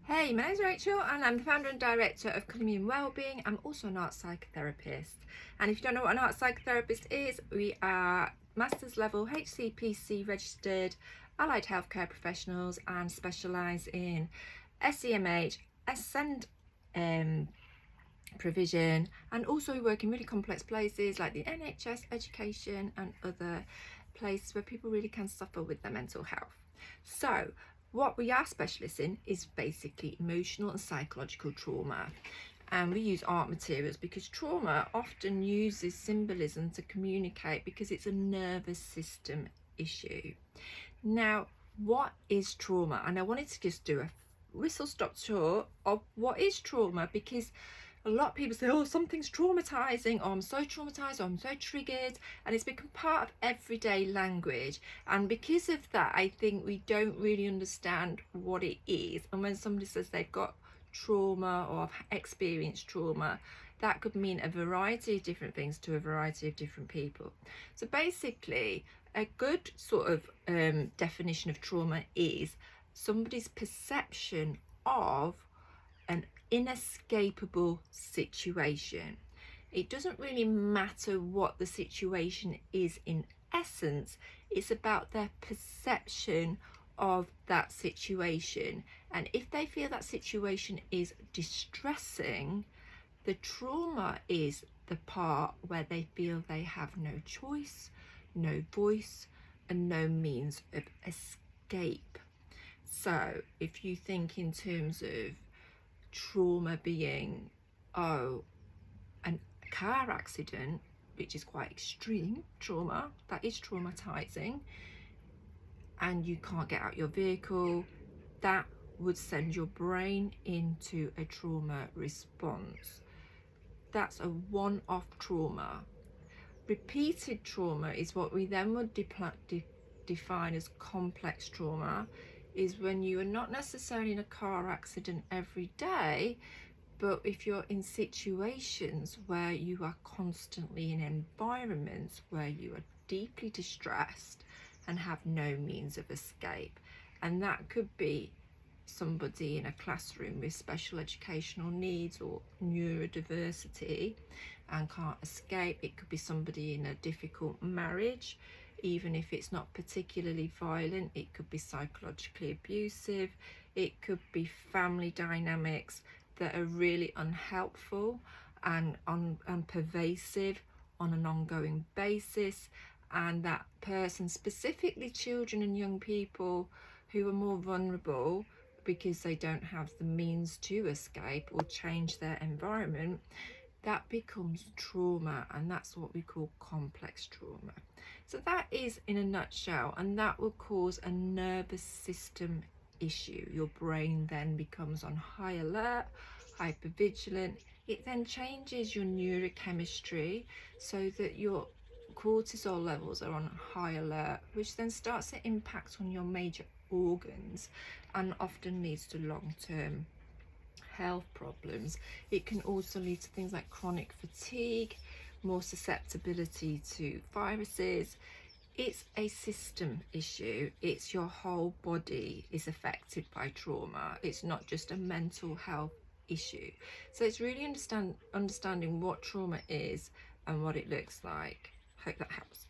Hey, my name's Rachel and I'm the founder and director of Colomium Wellbeing. I'm also an art psychotherapist. And if you don't know what an art psychotherapist is, we are master's level HCPC registered allied healthcare professionals and specialise in SEMH, SEND provision, and also we work in really complex places like the NHS, education and other places where people really can suffer with their mental health. So what we are specialists in is basically emotional and psychological trauma, and we use art materials because trauma often uses symbolism to communicate because it's a nervous system issue. Now, what is trauma? And I wanted to just do a whistle stop tour of what is trauma, because a lot of people say, oh, something's traumatizing, or I'm so traumatized, or I'm so triggered, and it's become part of everyday language. And because of that, I think we don't really understand what it is. And when somebody says they've got trauma or have experienced trauma, that could mean a variety of different things to a variety of different people. So basically, a good sort of definition of trauma is somebody's perception of an inescapable situation. It doesn't really matter what the situation is in essence, it's about their perception of that situation. And if they feel that situation is distressing, the trauma is the part where they feel they have no choice, no voice, and no means of escape. So if you think in terms of trauma being, oh, a car accident, which is quite extreme trauma, that is traumatizing, and you can't get out your vehicle, that would send your brain into a trauma response. That's a one-off trauma. Repeated trauma is what we then would define as complex trauma, is when you are not necessarily in a car accident every day, but if you're in situations where you are constantly in environments where you are deeply distressed and have no means of escape. And that could be somebody in a classroom with special educational needs or neurodiversity and can't escape. It could be somebody in a difficult marriage, even if it's not particularly violent. It could be psychologically abusive. It could be family dynamics that are really unhelpful and pervasive on an ongoing basis, and that person, specifically children and young people who are more vulnerable because they don't have the means to escape or change their environment, that becomes trauma, and that's what we call complex trauma. So that is in a nutshell, and that will cause a nervous system issue. Your brain then becomes on high alert, hypervigilant. It then changes your neurochemistry so that your cortisol levels are on high alert, which then starts to impact on your major organs and often leads to long-term health problems. It can also lead to things like chronic fatigue, more susceptibility to viruses. It's a system issue. It's your whole body is affected by trauma. It's not just a mental health issue. So it's really understanding what trauma is and what it looks like. Hope that helps.